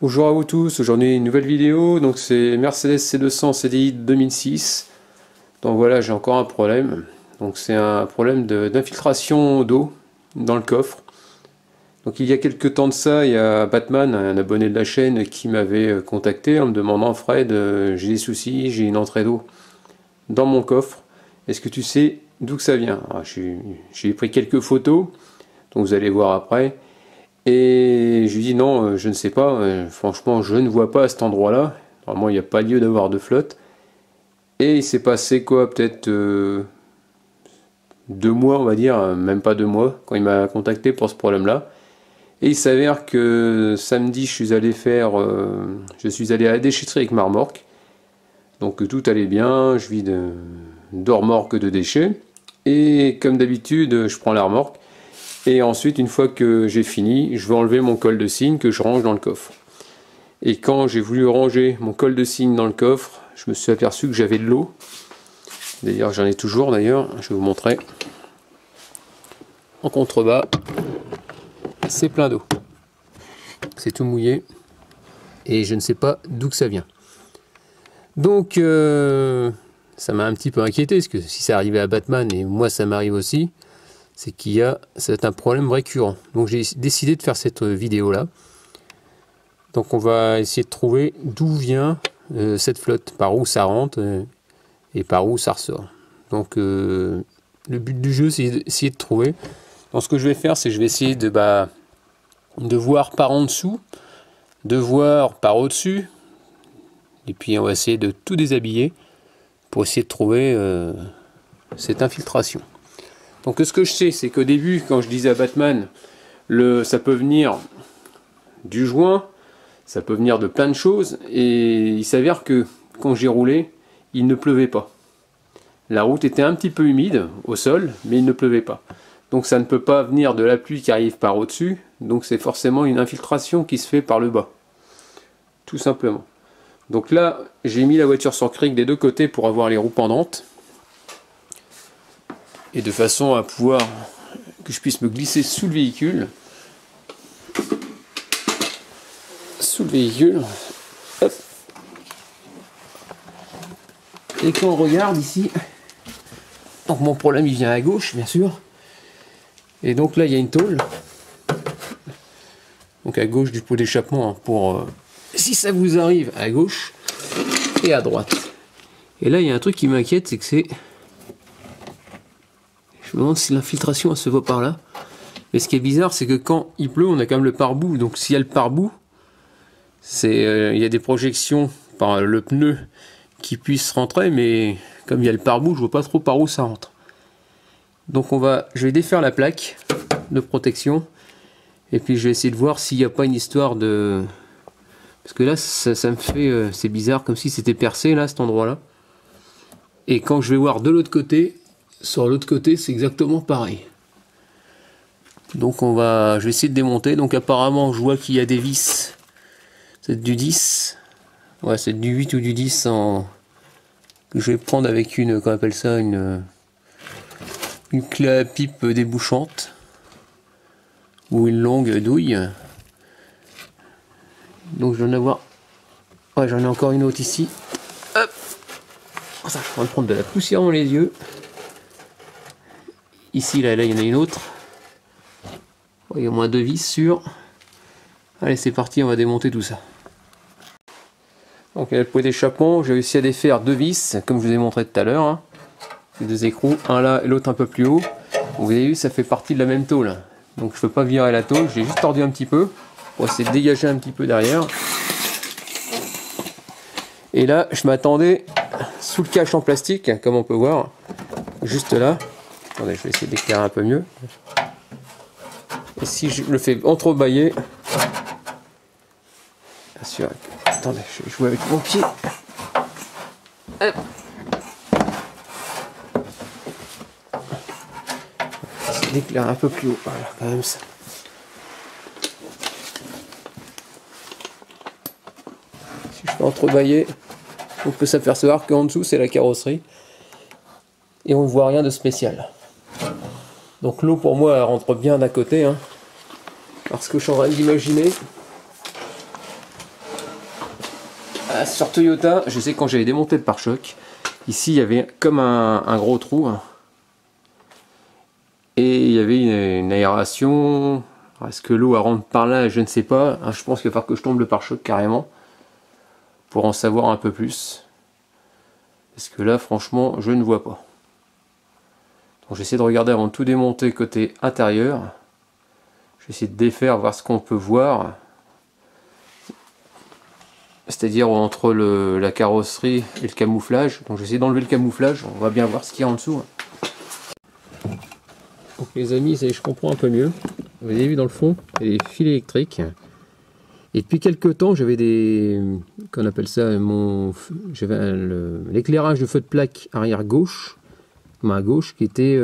Bonjour à vous tous, aujourd'hui une nouvelle vidéo, donc c'est Mercedes C200 CDI 2006. Donc voilà, j'ai encore un problème, donc c'est un problème d'infiltration d'eau dans le coffre. Donc il y a quelques temps de ça, il y a Batman, un abonné de la chaîne, qui m'avait contacté en me demandant: Fred, j'ai des soucis, j'ai une entrée d'eau dans mon coffre, est-ce que tu sais d'où que ça vient? J'ai pris quelques photos, donc vous allez voir après. Et je lui dis non, je ne sais pas, franchement je ne vois pas à cet endroit là, normalement il n'y a pas lieu d'avoir de flotte. Et il s'est passé quoi, peut-être 2 mois on va dire, même pas 2 mois, quand il m'a contacté pour ce problème là. Et il s'avère que samedi je suis allé à la déchetterie avec ma remorque, donc tout allait bien, je vide de remorque de déchets, et comme d'habitude je prends la remorque. Et ensuite, une fois que j'ai fini, je vais enlever mon col de cygne que je range dans le coffre. Et quand j'ai voulu ranger mon col de cygne dans le coffre, je me suis aperçu que j'avais de l'eau. D'ailleurs, j'en ai toujours d'ailleurs, je vais vous montrer. En contrebas, c'est plein d'eau. C'est tout mouillé. Et je ne sais pas d'où que ça vient. Donc, ça m'a un petit peu inquiété, parce que si ça arrivait à Batman, et moi ça m'arrive aussi, c'est un problème récurrent. Donc j'ai décidé de faire cette vidéo là. Donc on va essayer de trouver d'où vient cette flotte, par où ça rentre et par où ça ressort. Donc le but du jeu, c'est d'essayer de trouver. Donc ce que je vais faire, c'est que je vais essayer de voir par en dessous, de voir par au-dessus, et puis on va essayer de tout déshabiller pour essayer de trouver cette infiltration. Donc ce que je sais, c'est qu'au début, quand je disais à Batman, ça peut venir du joint, ça peut venir de plein de choses, et il s'avère que quand j'ai roulé, il ne pleuvait pas. La route était un petit peu humide au sol, mais il ne pleuvait pas. Donc ça ne peut pas venir de la pluie qui arrive par au-dessus, donc c'est forcément une infiltration qui se fait par le bas. Tout simplement. Donc là, j'ai mis la voiture sur cric des deux côtés pour avoir les roues pendantes. Et de façon à pouvoir que je puisse me glisser sous le véhicule. Hop. Et quand on regarde ici, donc mon problème il vient à gauche bien sûr. Et donc là il y a une tôle. Donc à gauche du pot d'échappement, hein, pour si ça vous arrive à gauche et à droite. Et là il y a un truc qui m'inquiète, c'est que je me demande si l'infiltration se voit par là. Mais ce qui est bizarre, c'est que quand il pleut, on a quand même le pare-boue. Donc s'il y a le pare-boue, il y a des projections par le pneu qui puissent rentrer, mais comme il y a le pare-boue, je vois pas trop par où ça rentre. Donc je vais défaire la plaque de protection, et puis je vais essayer de voir s'il n'y a pas une histoire de... Parce que là, ça me fait... c'est bizarre, comme si c'était percé, là, cet endroit-là. Et quand je vais voir de l'autre côté... Sur l'autre côté, c'est exactement pareil. Donc je vais essayer de démonter. Donc apparemment, je vois qu'il y a des vis. C'est du 10. Ouais, c'est du 8 ou du 10 que je vais prendre avec une, qu'on appelle ça, une clé à pipe débouchante. Ou une longue douille. Donc je vais en avoir... Ouais, j'en ai encore une autre ici. Hop. Ça, je vais prendre de la poussière dans les yeux. Ici, là, il y en a une autre. Il y a au moins 2 vis sur. Allez, c'est parti, on va démonter tout ça. Donc, il y a le pot d'échappement. J'ai réussi à défaire 2 vis, comme je vous ai montré tout à l'heure. Hein. Les 2 écrous, un là et l'autre un peu plus haut. Vous avez vu, ça fait partie de la même tôle. Donc, je ne peux pas virer la tôle. J'ai juste tordu un petit peu pour essayer de dégager un petit peu derrière. Et là, je m'attendais sous le cache en plastique, comme on peut voir, juste là. Attendez, je vais essayer d'éclairer un peu mieux. Et si je le fais entrebâiller, bien sûr, attendez, je vais jouer avec mon pied. Hop. Essayer d'éclairer un peu plus haut, voilà, quand même ça. Si je fais entrebâiller, on peut s'apercevoir qu'en dessous c'est la carrosserie. Et on ne voit rien de spécial. Donc l'eau pour moi elle rentre bien d'un côté, hein, parce que je suis en train d'imaginer sur Toyota, je sais que quand j'avais démonté le pare-choc, ici il y avait comme un gros trou. Hein. Et il y avait une aération. Est-ce que l'eau rentre par là? Je ne sais pas. Je pense qu'il va falloir que je tombe le pare-choc carrément pour en savoir un peu plus. Parce que là, franchement, je ne vois pas. Donc j'essaie de regarder avant de tout démonter côté intérieur. Je vais essayer de défaire, voir ce qu'on peut voir. C'est-à-dire entre la carrosserie et le camouflage. Donc j'essaie d'enlever le camouflage. On va bien voir ce qu'il y a en dessous. Donc les amis, je comprends un peu mieux. Vous avez vu dans le fond, il y a des fils électriques. Et depuis quelques temps, j'avais qu'on appelle ça, j'avais l'éclairage de feu de plaque arrière gauche, main gauche, qui était,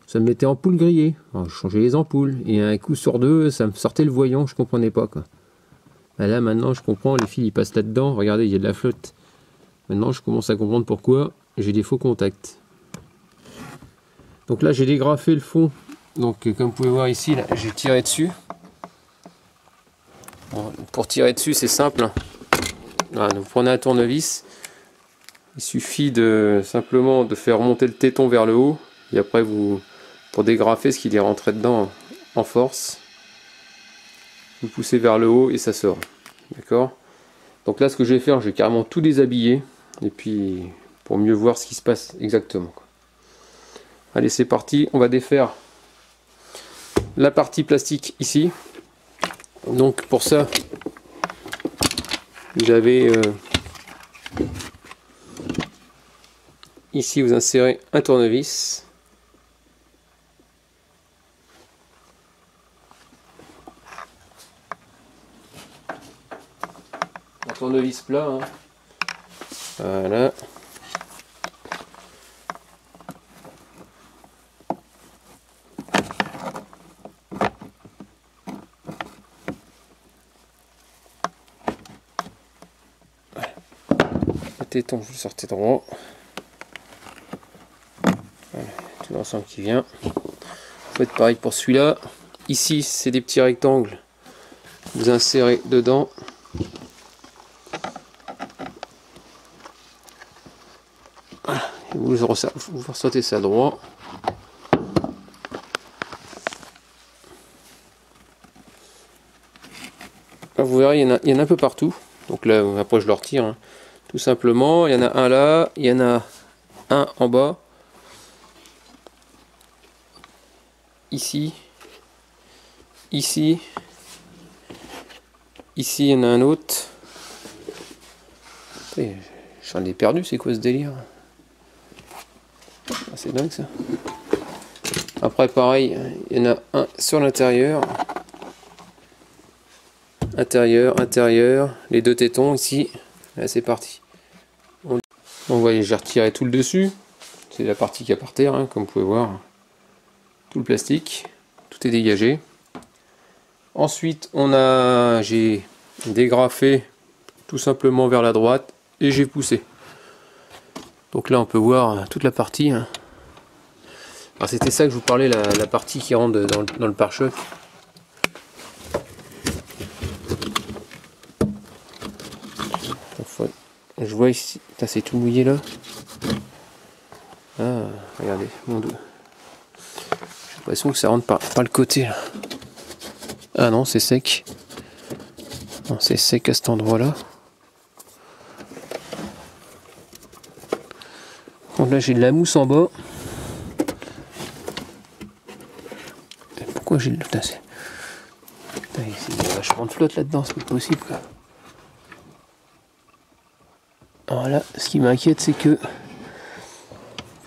ça me mettait ampoule grillée. Alors, je changeais les ampoules et un coup sur deux, ça me sortait le voyant, je comprenais pas quoi. Ben là maintenant, je comprends, les fils ils passent là-dedans. Regardez, il y a de la flotte. Maintenant, je commence à comprendre pourquoi j'ai des faux contacts. Donc là, j'ai dégrafé le fond. Donc comme vous pouvez voir ici, j'ai tiré dessus. Bon, pour tirer dessus, c'est simple. Voilà, donc vous prenez un tournevis. Il suffit simplement de faire monter le téton vers le haut. Et après, pour dégrafer ce qu'il est rentré dedans en force, vous poussez vers le haut et ça sort. D'accord? Donc là, ce que je vais faire, je vais carrément tout déshabiller. Et puis, pour mieux voir ce qui se passe exactement. Allez, c'est parti. On va défaire la partie plastique ici. Donc pour ça, j'avais ici, vous insérez un tournevis. Un tournevis plat. Hein. Voilà. Téton, je le sortais droit. Voilà, tout l'ensemble qui vient. Vous faites pareil pour celui-là. Ici, c'est des petits rectangles. Vous insérez dedans. Voilà. Et vous ressortez ça droit. Là, vous verrez, il y en a un peu partout. Donc là, après, je le retire. Hein. Tout simplement, il y en a un là, il y en a un en bas, ici, ici, ici il y en a un autre. J'en ai perdu, c'est quoi ce délire? Ah, c'est dingue ça. Après pareil, il y en a un sur l'intérieur, intérieur, les deux tétons ici. Là c'est parti. Donc vous voyez, j'ai retiré tout le dessus. C'est la partie qui est par terre, hein, comme vous pouvez voir. Tout le plastique, tout est dégagé. Ensuite, j'ai dégrafé tout simplement vers la droite et j'ai poussé. Donc là, on peut voir toute la partie. Hein. Alors c'était ça que je vous parlais, la partie qui rentre dans le pare-choc. Je vois ici, c'est tout mouillé là. Ah, regardez, mon dos. J'ai l'impression que ça rentre par le côté là. Ah non, c'est sec. Non, c'est sec à cet endroit là. Donc là j'ai de la mousse en bas. Pourquoi j'ai le... Putain, il y a vachement de flotte là-dedans, c'est pas possible quoi. Voilà, ce qui m'inquiète c'est que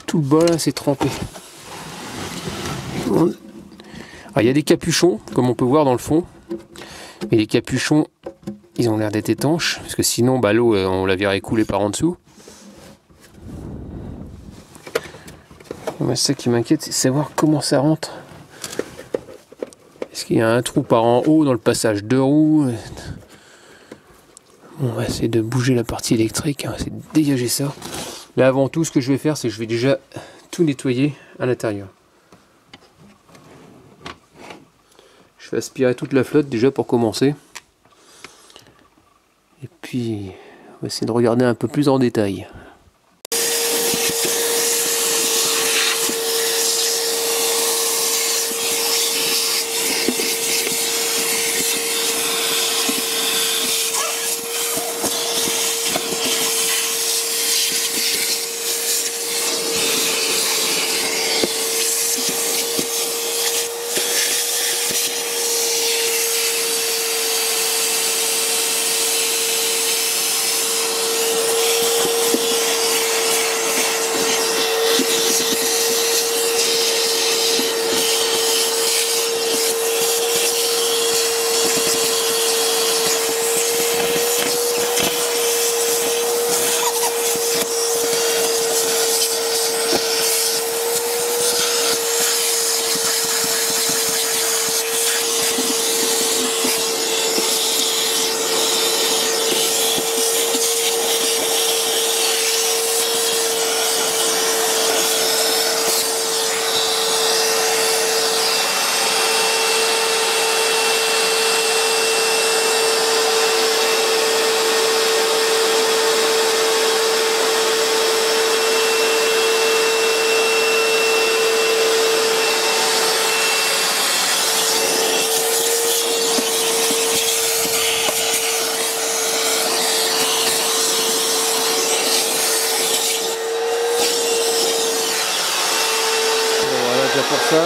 tout le bas là c'est trempé. Alors, il y a des capuchons, comme on peut voir dans le fond. Mais les capuchons, ils ont l'air d'être étanches, parce que sinon bah, l'eau on la verrait couler par en dessous. C'est ça qui m'inquiète, c'est savoir comment ça rentre. Est-ce qu'il y a un trou par en haut dans le passage de roues? Bon, on va essayer de bouger la partie électrique, on va essayer de dégager ça. Là avant tout, ce que je vais faire, c'est que je vais déjà tout nettoyer à l'intérieur. Je vais aspirer toute la flotte déjà pour commencer. Et puis on va essayer de regarder un peu plus en détail. Pour ça.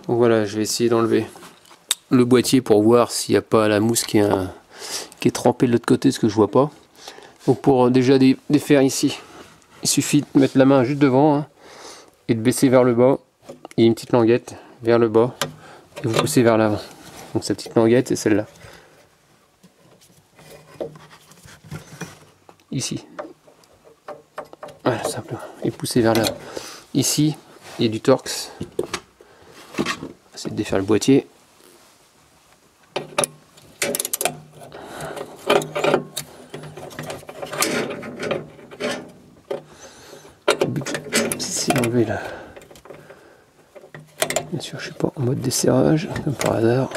Donc voilà, je vais essayer d'enlever le boîtier pour voir s'il n'y a pas la mousse qui est trempée de l'autre côté, ce que je vois pas. Donc pour déjà défaire ici, il suffit de mettre la main juste devant hein, et de baisser vers le bas. Il y a une petite languette vers le bas et vous poussez vers l'avant. Donc cette petite languette c'est celle-là. Ici, voilà, simplement, et pousser vers l'avant. Ici, il y a du torx. On va essayer de défaire le boîtier. Le but, c'est d'enlever là. Bien sûr, je suis pas en mode desserrage, comme par hasard.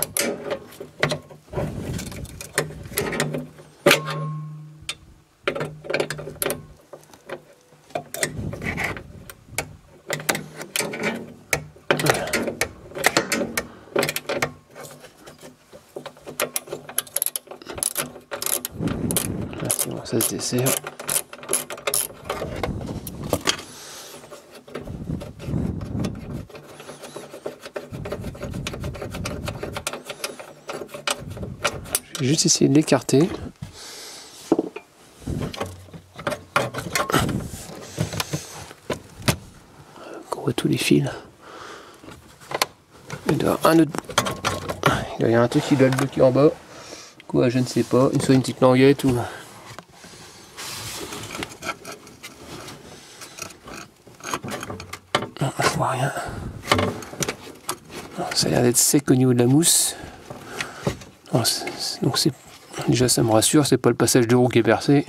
Bon, ça se dessert. Je vais juste essayer de l'écarter. On voit tous les fils. Il doit y avoir un autre. Il doit y avoir un truc qui doit le bloquer en bas. Quoi, je ne sais pas. Soit une petite languette ou. Non, je vois rien. Ça a l'air d'être sec au niveau de la mousse. Donc c'est déjà ça me rassure, c'est pas le passage de roue qui est percé.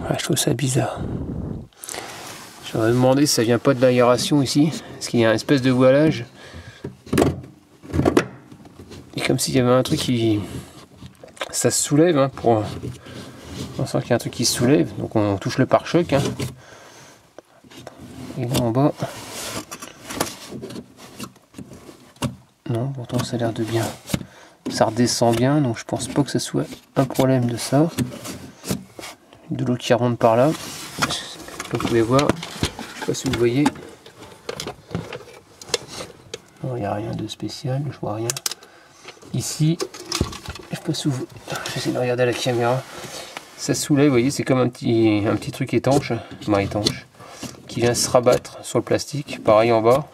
Ouais, je trouve ça bizarre. J'aurais demandé si ça vient pas de l'aération ici, parce qu'il y a une espèce de voilage. Et comme s'il y avait un truc qui... Ça se soulève, hein, pour... On sent qu'il y a un truc qui se soulève, donc on touche le pare-choc. Hein. Et là en bas... Non, pourtant ça a l'air de bien. Ça redescend bien, donc je pense pas que ce soit un problème de ça. De l'eau qui remonte par là. Comme vous pouvez voir, je sais pas si vous voyez. Non, il n'y a rien de spécial, je vois rien. Ici, je sais pas si vous... J'essaie de regarder à la caméra. Ça soulève, vous voyez, c'est comme un petit truc étanche, étanche, qui vient se rabattre sur le plastique. Pareil en bas.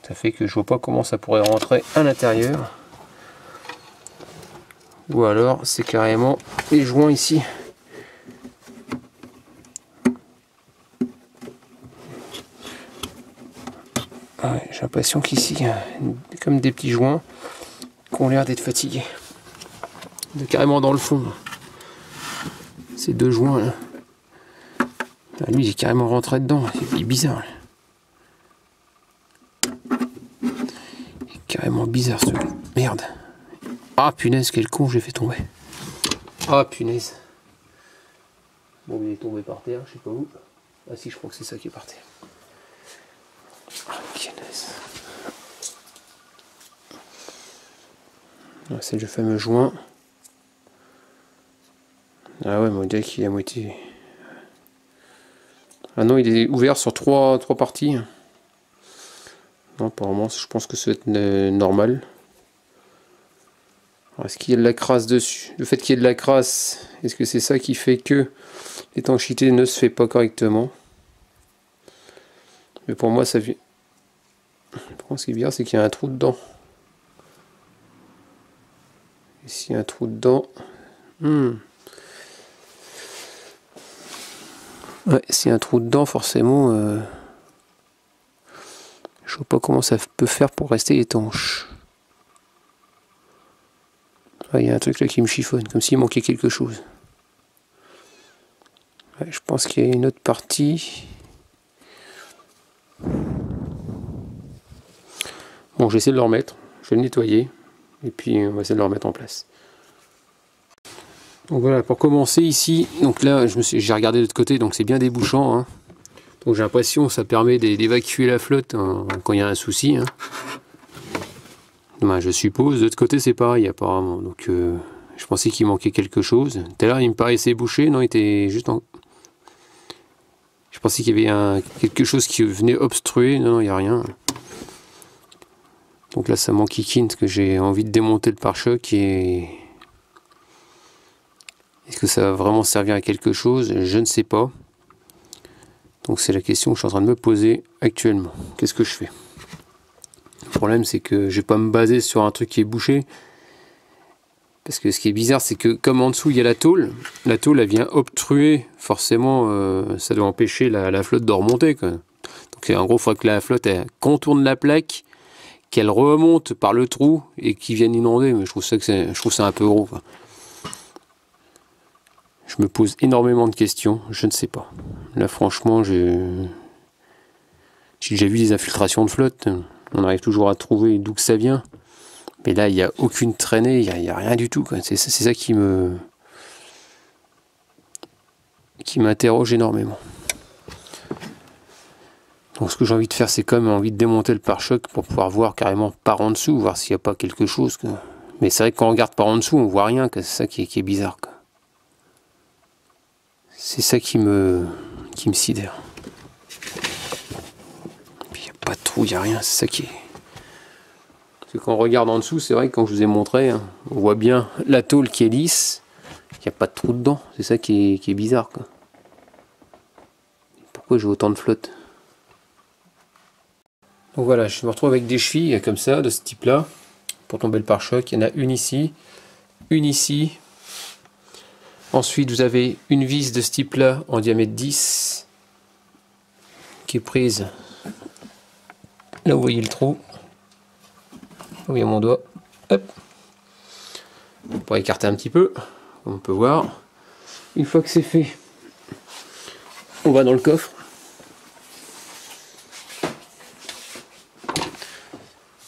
Ça fait que je vois pas comment ça pourrait rentrer à l'intérieur. Ou alors c'est carrément les joints ici. Ouais, j'ai l'impression qu'ici il y a comme des petits joints qui ont l'air d'être fatigués. De carrément dans le fond. Ces deux joints là. Ah, lui, il est carrément rentré dedans. C'est bizarre. Là. Il est carrément bizarre ce truc. Merde. Ah punaise, quel con j'ai fait tomber. Ah punaise. Bon, il est tombé par terre, je sais pas où. Ah si, je crois que c'est ça qui est par terre. Ah, punaise. Ah, c'est le fameux joint. Ah ouais, mais on dirait qu'il est à moitié. Ah non, il est ouvert sur trois parties. Non, apparemment, je pense que ça va être normal. Est-ce qu'il y a de la crasse dessus? Le fait qu'il y ait de la crasse, est-ce que c'est ça qui fait que l'étanchéité ne se fait pas correctement? Mais pour moi, ça vient. Pour moi, ce qui est bien, c'est qu'il y a un trou dedans. Et s'il y a un trou dedans. Ouais, s'il y a un trou dedans, forcément. Je vois pas comment ça peut faire pour rester étanche. Ah, il y a un truc là qui me chiffonne, comme s'il manquait quelque chose. Ouais, je pense qu'il y a une autre partie. Bon, j'essaie de le remettre. Je vais le nettoyer. Et puis on va essayer de le remettre en place. Donc voilà, pour commencer ici, donc là j'ai regardé de l'autre côté, donc c'est bien débouchant. Hein. Donc j'ai l'impression que ça permet d'évacuer la flotte hein, quand il y a un souci. Hein. Ben, je suppose, de l'autre côté c'est pareil apparemment. Donc je pensais qu'il manquait quelque chose. Tout à l'heure il me paraissait bouché, non, il était juste en. Je pensais qu'il y avait quelque chose qui venait obstruer, non, il n'y a rien. Donc là ça m'enquiquine parce que j'ai envie de démonter le pare-choc et. Est-ce que ça va vraiment servir à quelque chose? Je ne sais pas. Donc c'est la question que je suis en train de me poser actuellement. Qu'est-ce que je fais? Le problème c'est que je vais pas me baser sur un truc qui est bouché. Parce que ce qui est bizarre c'est que comme en dessous il y a la tôle elle vient obstruer, forcément ça doit empêcher la flotte de remonter. Quoi. Donc en gros il faudrait que la flotte elle contourne la plaque, qu'elle remonte par le trou et qu'il vienne inonder. Mais je trouve ça un peu gros. Quoi. Je me pose énormément de questions, je ne sais pas. Là franchement j'ai déjà vu des infiltrations de flotte, on arrive toujours à trouver d'où que ça vient. Mais là il n'y a aucune traînée, il n'y a rien du tout. C'est ça qui m'interroge énormément. Donc ce que j'ai envie de faire c'est quand même envie de démonter le pare-choc pour pouvoir voir carrément par en dessous, voir s'il n'y a pas quelque chose. Quoi. Mais c'est vrai que quand on regarde par en dessous on voit rien, c'est ça qui est bizarre. Quoi. C'est ça qui me sidère. Il n'y a pas de trou, il n'y a rien, c'est ça qui est. Parce que quand on regarde en dessous, c'est vrai que quand je vous ai montré, hein, on voit bien la tôle qui est lisse, il n'y a pas de trou dedans, c'est ça qui est bizarre. Quoi. Pourquoi j'ai autant de flotte? Donc voilà, je me retrouve avec des chevilles comme ça, de ce type-là, pour tomber le pare-choc. Il y en a une ici, une ici. Ensuite, vous avez une vis de ce type-là en diamètre 10 qui est prise là où vous voyez le trou. Là où il y a mon doigt. Hop. Pour écarter un petit peu, comme on peut voir. Une fois que c'est fait, on va dans le coffre.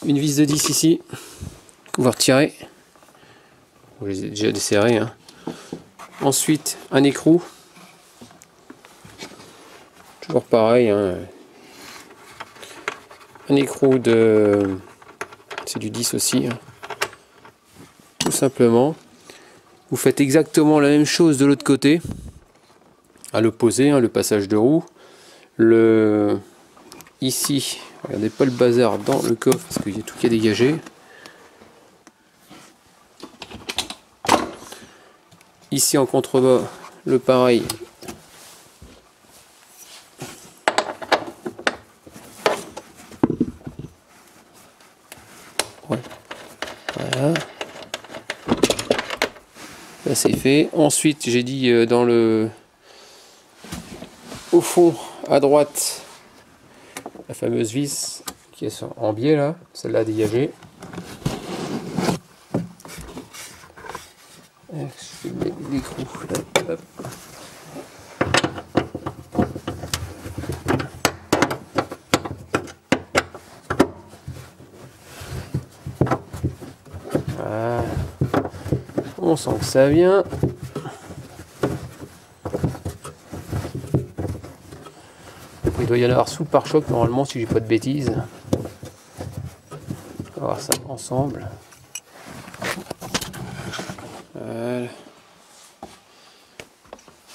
Une vis de 10 ici, qu'on va retirer. Je les ai déjà desserrés. Hein. Ensuite, un écrou. Toujours pareil. Hein. Un écrou de... C'est du 10 aussi. Hein. Tout simplement. Vous faites exactement la même chose de l'autre côté. À l'opposé, hein, le passage de roue. Ici, regardez pas le bazar dans le coffre parce qu'il y a tout qui est dégagé. Ici en contrebas, le pareil. Ouais. Voilà. Là c'est fait. Ensuite j'ai dit au fond à droite la fameuse vis qui est en biais là, celle-là à dégager. Je vais mettre l'écrou là. Hop. On sent que ça vient. Il doit y en avoir sous le pare-choc normalement si j'ai pas de bêtises. On va voir ça ensemble. Voilà.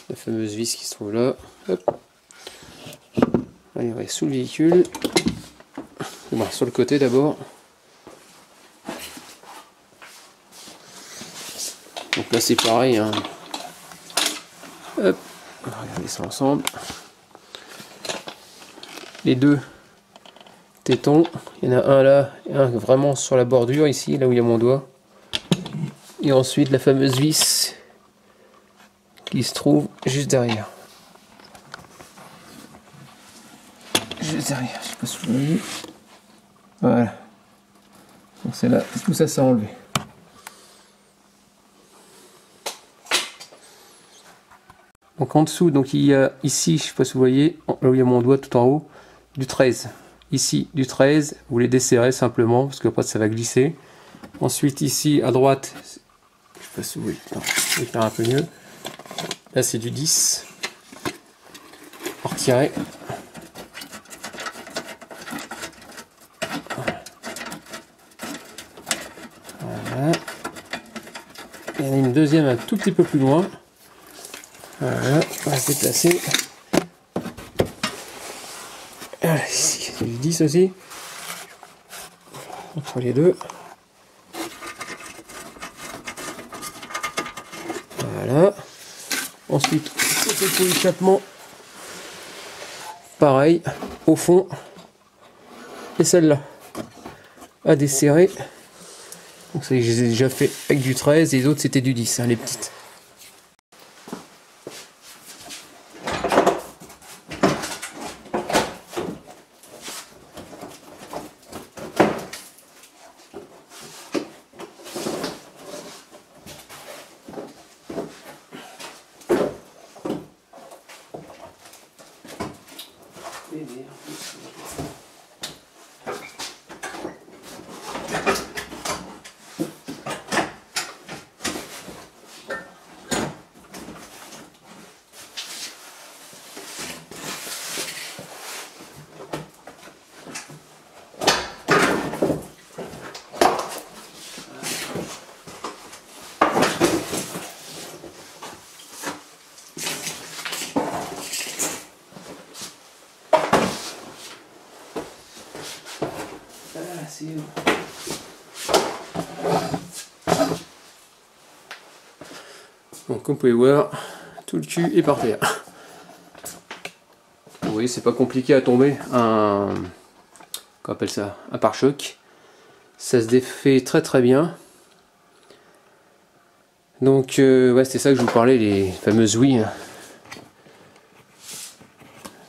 La fameuse vis qui se trouve là. Hop. Allez, on va sous le véhicule. Bon, sur le côté d'abord. Donc là c'est pareil. Hein. Hop. On va regarder ça ensemble. Les deux tétons, il y en a un là et un vraiment sur la bordure ici, là où il y a mon doigt. Et ensuite la fameuse vis qui se trouve juste derrière. Juste derrière, je sais pas si vous voyez. Voilà. Donc c'est là, tout ça s'est enlevé. Donc en dessous, donc il y a ici, je sais pas si vous voyez, là où il y a mon doigt tout en haut, du 13. Ici du 13, vous les desserrez simplement parce que après ça va glisser. Ensuite ici à droite, je sais pas si vous voyez, non, je vais faire un peu mieux. Là c'est du 10. On retirer. Voilà. Il y en a une deuxième un tout petit peu plus loin. Voilà, on va se déplacer. Voilà, ici, c'est du 10 aussi. Entre les deux. Voilà. Ensuite, côté pour l'échappement, pareil, au fond. Et celle-là, à desserrer. Donc ça, je les ai déjà fait avec du 13, et les autres c'était du 10, hein, les petites. Donc comme vous pouvez voir, tout le cul est par terre. Vous voyez, c'est pas compliqué à tomber un, qu'on appelle ça, un pare-choc. Ça se défait très très bien. Donc ouais, c'était ça que je vous parlais, les fameuses ouïes.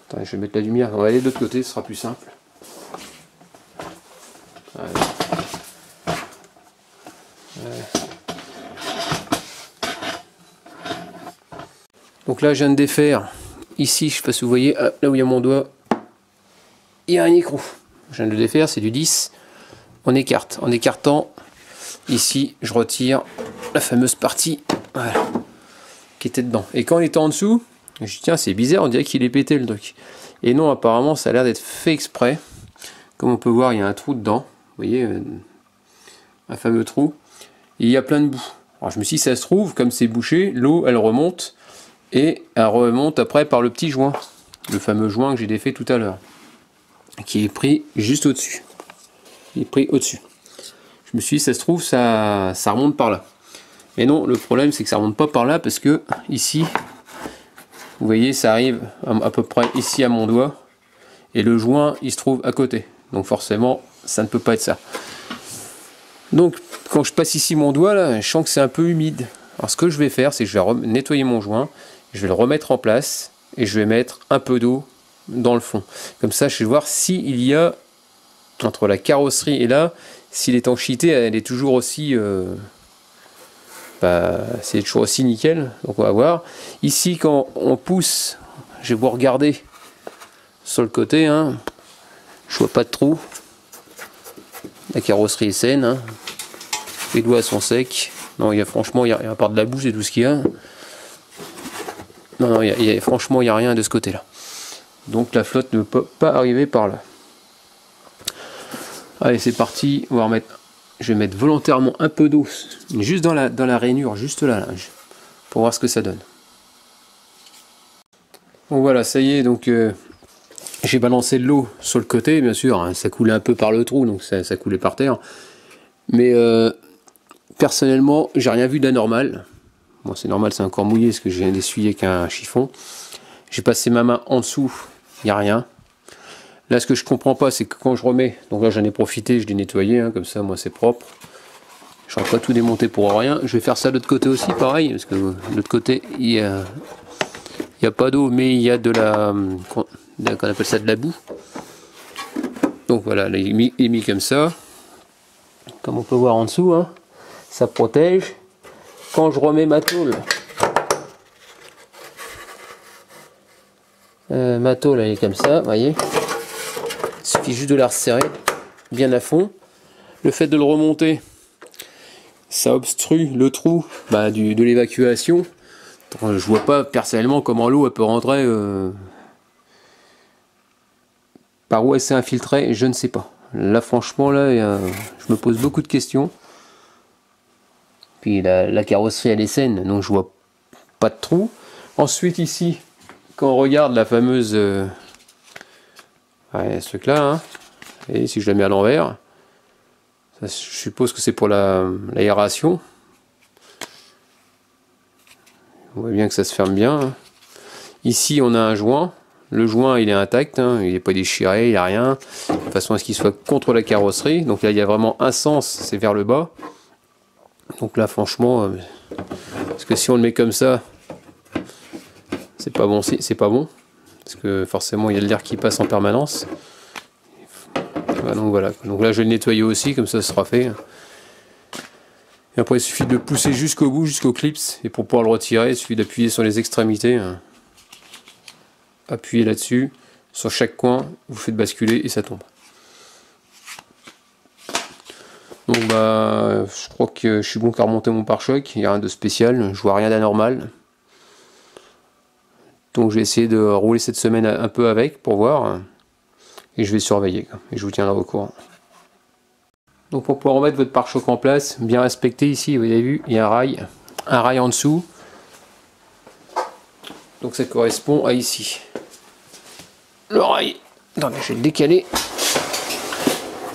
Attendez, je vais mettre la lumière. On va aller de l'autre côté, ce sera plus simple. Voilà. Donc là, je viens de défaire. Ici, je sais pas si vous voyez, là où il y a mon doigt, il y a un écrou. Je viens de le défaire, c'est du 10. On écarte. En écartant, ici, je retire la fameuse partie, voilà, qui était dedans. Et quand il était en dessous, je dis tiens, c'est bizarre, on dirait qu'il est pété le truc. Et non, apparemment, ça a l'air d'être fait exprès. Comme on peut voir, il y a un trou dedans. Vous voyez, un fameux trou. Et il y a plein de boue. Alors je me suis dit, ça se trouve, comme c'est bouché, l'eau, elle remonte. Et elle remonte après par le petit joint. Le fameux joint que j'ai défait tout à l'heure. Qui est pris juste au-dessus. Il est pris au-dessus. Je me suis dit, ça se trouve, ça remonte par là. Mais non, le problème, c'est que ça remonte pas par là, parce que ici, vous voyez, ça arrive à peu près ici à mon doigt. Et le joint, il se trouve à côté. Donc forcément, ça ne peut pas être ça. Donc, quand je passe ici mon doigt, là, je sens que c'est un peu humide. Alors ce que je vais faire, c'est que je vais nettoyer mon joint. Je vais le remettre en place. Et je vais mettre un peu d'eau dans le fond. Comme ça, je vais voir s'il y a, entre la carrosserie et là, si l'étanchéité, elle est toujours aussi... c'est toujours aussi nickel. Donc on va voir. Ici, quand on pousse, je vais vous regarder sur le côté. Hein, je vois pas de trou. La carrosserie est saine. Hein. Les doigts sont secs. Non, franchement, il y a à part de la boue, c'est tout ce qu'il y a. Non, franchement, il n'y a rien de ce côté-là. Donc la flotte ne peut pas arriver par là. Allez, c'est parti. On va remettre. Je vais mettre volontairement un peu d'eau, juste dans la rainure, juste là, pour voir ce que ça donne. Donc voilà, ça y est, donc j'ai balancé de l'eau sur le côté, bien sûr, hein, ça coulait un peu par le trou, donc ça coulait par terre. Mais personnellement, j'ai rien vu d'anormal. Bon, c'est normal, c'est encore mouillé, parce que je viens d'essuyer avec un chiffon. J'ai passé ma main en dessous, il n'y a rien. Là, ce que je comprends pas, c'est que quand je remets, donc là j'en ai profité, je l'ai nettoyé, hein, comme ça, moi c'est propre. Je ne vais pas tout démonter pour rien. Je vais faire ça de l'autre côté aussi, pareil, parce que de l'autre côté, il y a pas d'eau, mais il y a de la, qu'on appelle ça de la boue. Donc voilà, là, il est mis comme ça. Comme on peut voir en dessous, hein, ça protège. Quand je remets ma tôle, elle est comme ça, vous voyez. Il suffit juste de la resserrer bien à fond. Le fait de le remonter, ça obstrue le trou de l'évacuation. Je vois pas personnellement comment l'eau peut rentrer. Par où elle s'est infiltrée, je ne sais pas. Là franchement, là, je me pose beaucoup de questions. Puis la carrosserie elle est saine, donc je vois pas de trou. Ensuite ici, quand on regarde la fameuse... ce truc là, hein, et si je la mets à l'envers, je suppose que c'est pour l'aération. On voit bien que ça se ferme bien. Hein. Ici on a un joint. Le joint il est intact, hein, il n'est pas déchiré, il n'y a rien. De façon à ce qu'il soit contre la carrosserie. Donc là il y a vraiment un sens, c'est vers le bas. Donc là franchement, parce que si on le met comme ça, c'est pas bon, c'est pas bon. Parce que forcément il y a de l'air qui passe en permanence. Donc voilà, donc là je vais le nettoyer aussi, comme ça sera fait. Et après il suffit de le pousser jusqu'au bout, jusqu'au clips. Et pour pouvoir le retirer, il suffit d'appuyer sur les extrémités. Appuyez là-dessus, sur chaque coin, vous faites basculer et ça tombe. Donc je crois que je suis bon qu'à remonter mon pare-choc, il n'y a rien de spécial, je vois rien d'anormal. Donc je vais essayer de rouler cette semaine un peu avec pour voir. Et je vais surveiller, et je vous tiendrai au courant. Donc pour pouvoir remettre votre pare-choc en place, bien respecté ici, vous avez vu, il y a un rail en dessous. Donc ça correspond à ici. Le rail, attendez, je vais le décaler.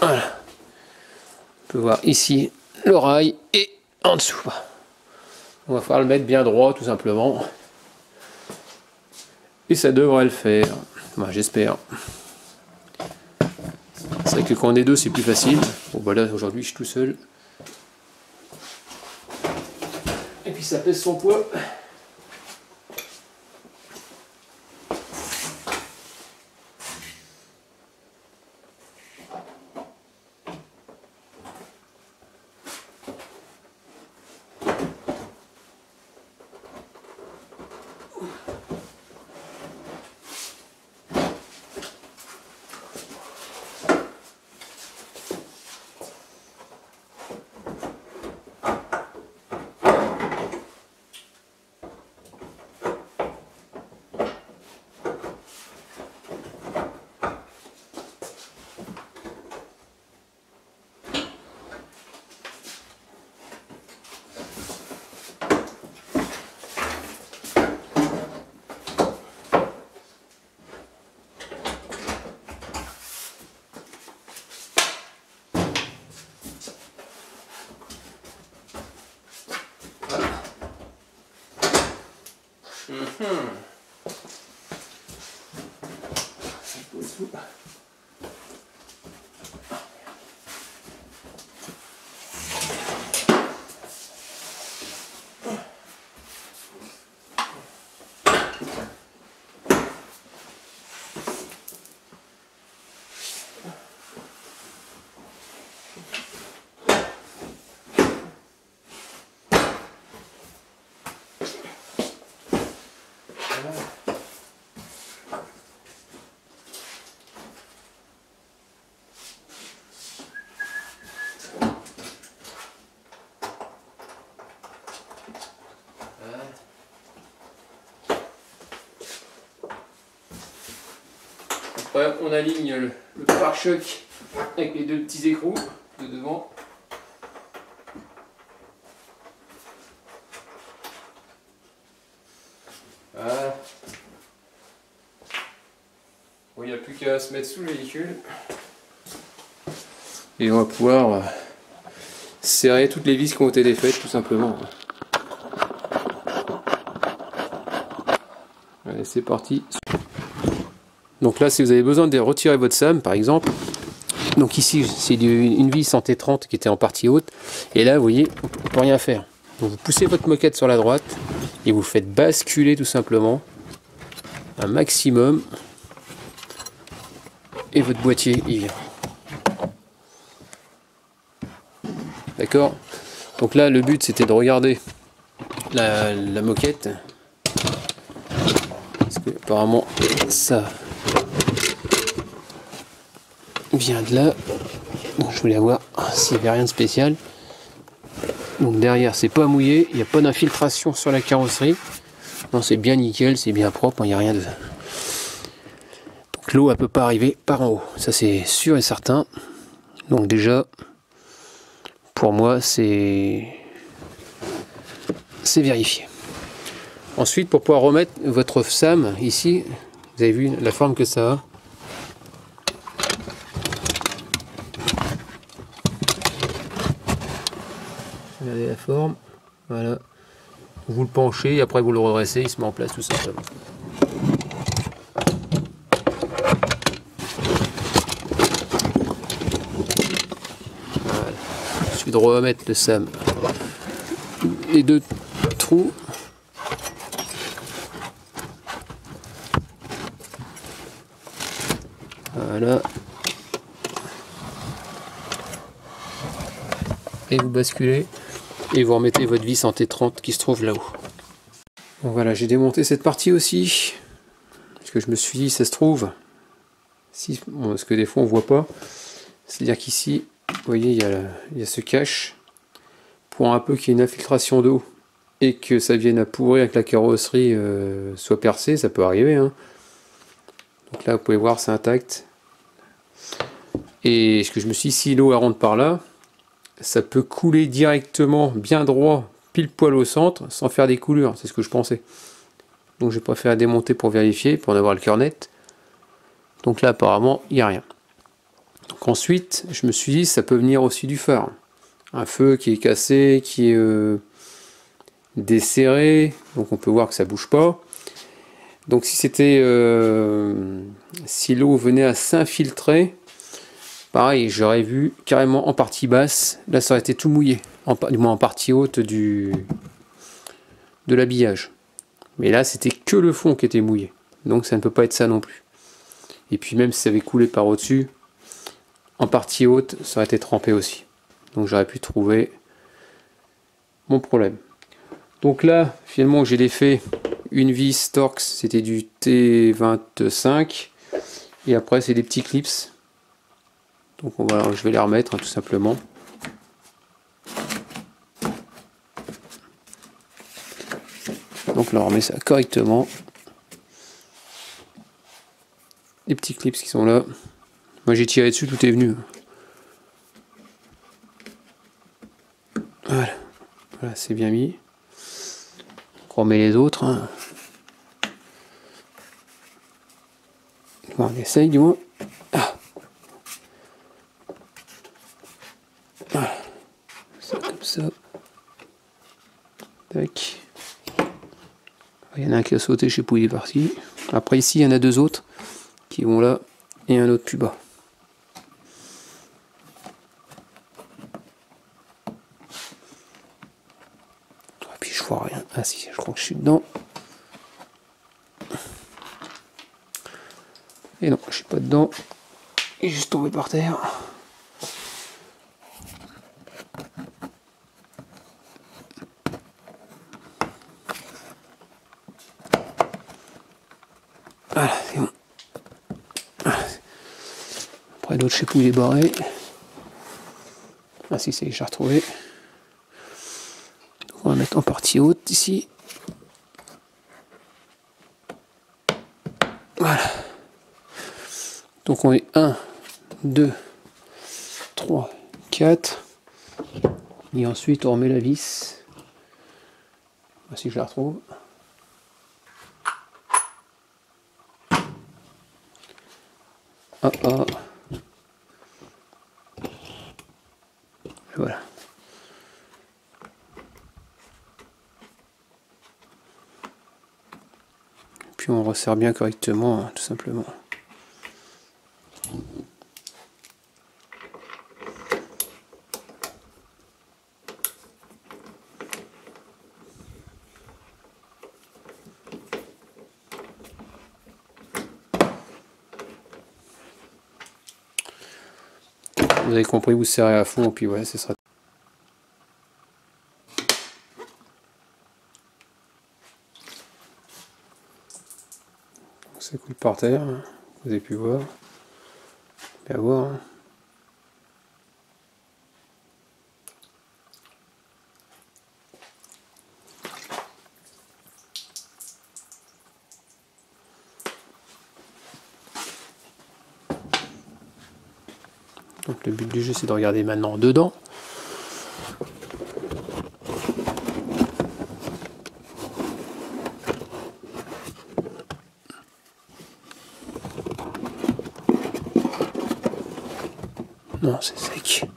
Voilà. On peut voir ici le rail et en dessous. On va falloir le mettre bien droit tout simplement. Et ça devrait le faire. J'espère. C'est vrai que quand on est deux c'est plus facile. Bon là aujourd'hui je suis tout seul. Et puis ça pèse son poids. Après, on aligne le pare-choc avec les deux petits écrous de devant. Voilà. Bon, il n'y a plus qu'à se mettre sous le véhicule. Et on va pouvoir serrer toutes les vis qui ont été défaites tout simplement. Allez, c'est parti. Donc là, si vous avez besoin de retirer votre SAM par exemple, donc ici c'est une vis en T30 qui était en partie haute, et là vous voyez on ne peut rien faire. Donc vous poussez votre moquette sur la droite et vous faites basculer tout simplement un maximum, et votre boîtier il vient. D'accord? Donc là le but c'était de regarder la moquette, parce que apparemment ça vient de là. Donc je voulais voir s'il n'y avait rien de spécial. Donc derrière c'est pas mouillé, il n'y a pas d'infiltration sur la carrosserie. Non, c'est bien nickel, c'est bien propre, il n'y a rien de... Donc l'eau elle peut pas arriver par en haut, ça c'est sûr et certain. Donc déjà pour moi c'est vérifié. Ensuite, pour pouvoir remettre votre SAM ici, vous avez vu la forme que ça a. Regardez la forme, voilà. Vous le penchez et après vous le redressez, il se met en place tout simplement. Voilà. Il suffit de remettre le SAM, les deux trous. Voilà. Et vous basculez et vous remettez votre vis en T30 qui se trouve là-haut. Bon voilà, j'ai démonté cette partie aussi parce que je me suis dit ça se trouve si, bon, parce que des fois on voit pas, c'est à dire qu'ici vous voyez il y a ce cache pour un peu qu'il y ait une infiltration d'eau et que ça vienne à pourrir avec la carrosserie soit percée, ça peut arriver hein. Donc là vous pouvez voir c'est intact. Et ce que je me suis dit, si l'eau rentre par là, ça peut couler directement bien droit, pile poil au centre, sans faire des coulures, c'est ce que je pensais. Donc j'ai préféré démonter pour vérifier, pour en avoir le cœur net. Donc là apparemment, il n'y a rien. Donc ensuite, je me suis dit, ça peut venir aussi du phare. Un feu qui est cassé, qui est desserré, donc on peut voir que ça bouge pas. Donc si c'était... si l'eau venait à s'infiltrer, pareil, j'aurais vu carrément en partie basse, là ça aurait été tout mouillé, du moins en partie haute de l'habillage. Mais là c'était que le fond qui était mouillé, donc ça ne peut pas être ça non plus. Et puis même si ça avait coulé par au-dessus, en partie haute, ça aurait été trempé aussi. Donc j'aurais pu trouver mon problème. Donc là, finalement j'ai défait une vis Torx, c'était du T25, et après c'est des petits clips. Donc je vais les remettre hein, tout simplement. Donc là on remet ça correctement. Les petits clips qui sont là. Moi j'ai tiré dessus, tout est venu. Voilà, voilà c'est bien mis. On remet les autres. Hein. Bon, on essaye du moins. Ah. Voilà. C'est comme ça. Tac. Il y en a un qui a sauté, je sais pas où il est parti. Après ici, il y en a deux autres qui vont là et un autre plus bas. Et puis je vois rien. Ah si, je crois que je suis dedans. Et non, je suis pas dedans. Il est juste tombé par terre. Voilà, c'est bon. Après l'autre, je sais plus où il est barré. Ah si, c'est j'ai retrouvé. Donc, on va mettre en partie haute ici. Voilà. Donc on est 1, 2, 3, 4. Et ensuite on remet la vis. Voici, je la retrouve. Ah, ah. Voilà. Puis on resserre bien correctement, hein, tout simplement. Vous avez compris, vous serrez à fond, et puis ouais, ce sera. Ça coule par terre, hein. Vous avez pu voir. Bien voir. Hein. Donc le but du jeu, c'est de regarder maintenant dedans. Non, c'est sec.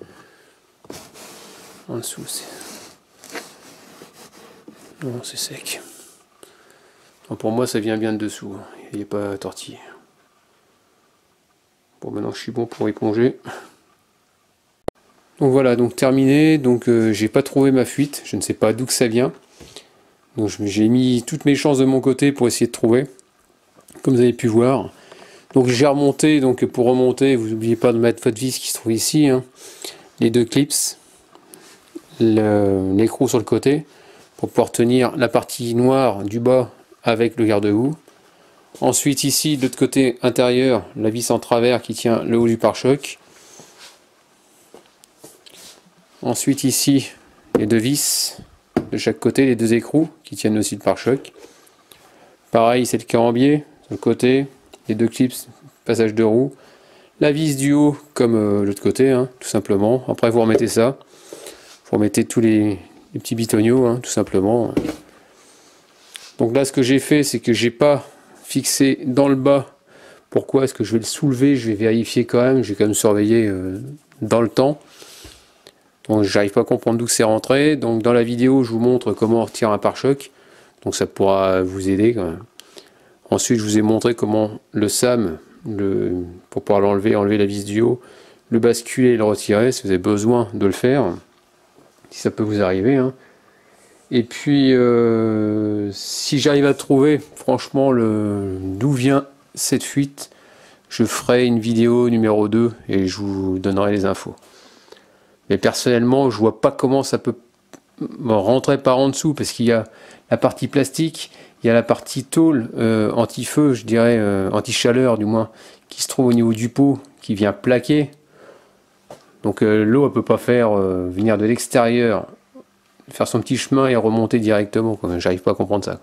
En dessous, c'est... Non, c'est sec. Non, pour moi, ça vient bien de dessous. Il n'est pas tortillé. Bon, maintenant, je suis bon pour éponger. Donc voilà, donc terminé. Donc j'ai pas trouvé ma fuite. Je ne sais pas d'où que ça vient. Donc j'ai mis toutes mes chances de mon côté pour essayer de trouver. Comme vous avez pu voir. Donc j'ai remonté. Donc pour remonter, vous n'oubliez pas de mettre votre vis qui se trouve ici. Hein. Les deux clips. L'écrou sur le côté. Pour pouvoir tenir la partie noire du bas avec le garde-boue. Ensuite ici, de l'autre côté intérieur, la vis en travers qui tient le haut du pare-choc. Ensuite ici, les deux vis de chaque côté, les deux écrous qui tiennent aussi le pare-choc. Pareil, c'est le carambier sur le côté, les deux clips, passage de roue. La vis du haut comme l'autre côté, hein, tout simplement. Après vous remettez ça. Vous remettez tous les petits bitoniaux, hein, tout simplement. Donc là, ce que j'ai fait, c'est que j'ai pas fixé dans le bas. Pourquoi est-ce que je vais le soulever? Je vais vérifier quand même. Je vais quand même surveiller dans le temps. Donc j'arrive pas à comprendre d'où c'est rentré. Donc dans la vidéo, je vous montre comment on retire un pare-choc. Donc ça pourra vous aider quand même. Ensuite, je vous ai montré comment le SAM, pour pouvoir l'enlever, enlever la vis du haut, le basculer et le retirer, si vous avez besoin de le faire. Si ça peut vous arriver. Hein. Et puis, si j'arrive à trouver, franchement, d'où vient cette fuite, je ferai une vidéo numéro 2 et je vous donnerai les infos. Mais personnellement, je vois pas comment ça peut rentrer par en dessous, parce qu'il y a la partie plastique, il y a la partie tôle anti-feu, je dirais, anti-chaleur du moins, qui se trouve au niveau du pot, qui vient plaquer. Donc l'eau ne peut pas faire venir de l'extérieur, faire son petit chemin et remonter directement. J'arrive pas à comprendre ça.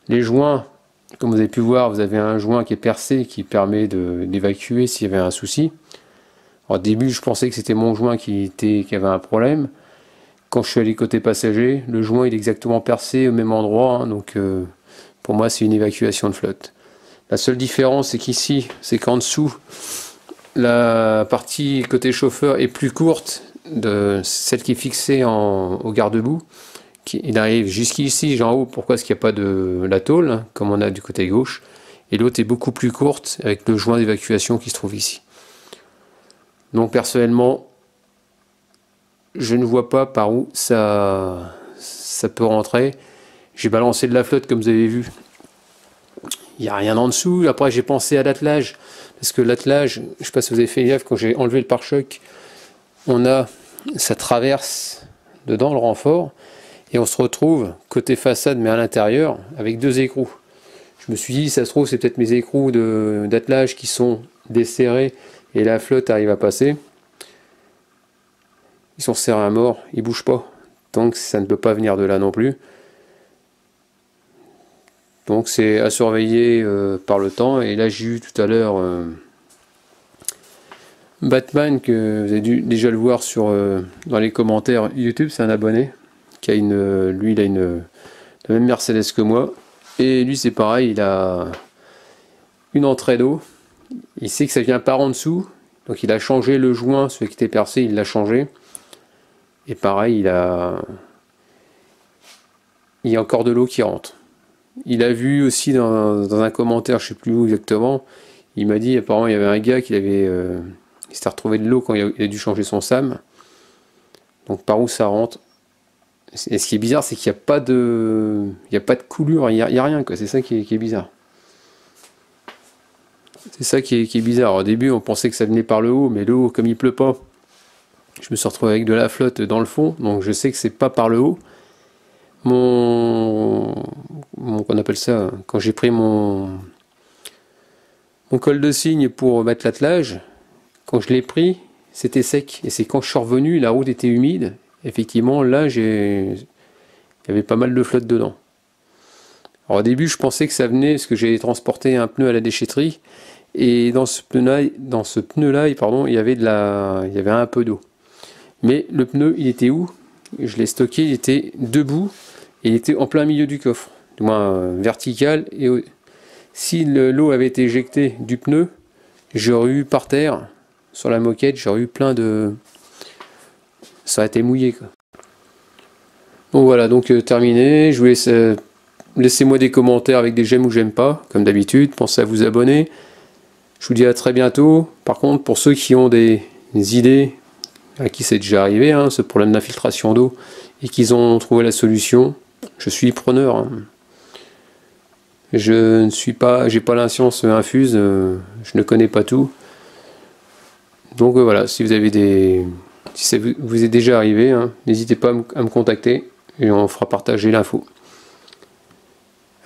Les joints, comme vous avez pu voir, vous avez un joint qui est percé, qui permet d'évacuer s'il y avait un souci. Au début, je pensais que c'était mon joint qui avait un problème. Quand je suis allé côté passager, le joint il est exactement percé au même endroit, hein, donc pour moi c'est une évacuation de flotte. La seule différence c'est qu'ici, c'est qu'en dessous, la partie côté chauffeur est plus courte de celle qui est fixée au garde-boue. Il arrive jusqu'ici, en haut, pourquoi est-ce qu'il n'y a pas de la tôle, hein, comme on a du côté gauche, et l'autre est beaucoup plus courte avec le joint d'évacuation qui se trouve ici. Donc personnellement, je ne vois pas par où ça peut rentrer. J'ai balancé de la flotte comme vous avez vu. Il n'y a rien en dessous. Après j'ai pensé à l'attelage. Parce que l'attelage, je ne sais pas si vous avez fait gaffe, quand j'ai enlevé le pare-choc, ça traverse dedans le renfort. Et on se retrouve côté façade mais à l'intérieur avec deux écrous. Je me suis dit, ça se trouve c'est peut-être mes écrous d'attelage qui sont desserrés et la flotte arrive à passer. Ils sont serrés à mort, ils ne bougent pas. Donc ça ne peut pas venir de là non plus. Donc c'est à surveiller par le temps. Et là j'ai eu tout à l'heure Batman, que vous avez dû déjà le voir dans les commentaires YouTube, c'est un abonné qui a lui il a la même Mercedes que moi, et lui c'est pareil, il a une entrée d'eau, il sait que ça vient par en dessous, donc il a changé le joint, celui qui était percé, il l'a changé, et pareil, il y a encore de l'eau qui rentre. Il a vu aussi dans un commentaire, je sais plus où exactement, il m'a dit apparemment il y avait un gars qui il s'était retrouvé de l'eau quand il a dû changer son SAM. Donc par où ça rentre. Et ce qui est bizarre, c'est qu'il n'y a pas de coulure, il n'y a rien, quoi. C'est ça qui est bizarre. C'est ça qui est bizarre. Au début, on pensait que ça venait par le haut, mais le haut, comme il pleut pas, je me suis retrouvé avec de la flotte dans le fond, donc je sais que c'est pas par le haut. Qu'on appelle ça, quand j'ai pris mon col de cygne pour mettre l'attelage, quand je l'ai pris, c'était sec. Et c'est quand je suis revenu, la route était humide. Effectivement, là, il y avait pas mal de flotte dedans. Alors au début, je pensais que ça venait parce que j'ai transporté un pneu à la déchetterie. Et dans ce pneu-là, pardon, il y avait un peu d'eau. Mais le pneu, il était où? Je l'ai stocké, il était debout. Et il était en plein milieu du coffre. Du moins vertical. Et si l'eau avait été éjectée du pneu, j'aurais eu par terre, sur la moquette, j'aurais eu plein de... Ça a été mouillé, quoi. Bon voilà, donc terminé. Je vous laisse... Laissez-moi des commentaires avec des j'aime ou j'aime pas, comme d'habitude. Pensez à vous abonner. Je vous dis à très bientôt. Par contre, pour ceux qui ont des idées, à qui c'est déjà arrivé, hein, ce problème d'infiltration d'eau, et qu'ils ont trouvé la solution, je suis preneur. Hein. J'ai pas la science infuse, je ne connais pas tout. Donc voilà, si vous avez si ça vous est déjà arrivé, hein, n'hésitez pas à me contacter et on fera partager l'info.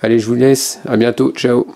Allez, je vous laisse, à bientôt, ciao.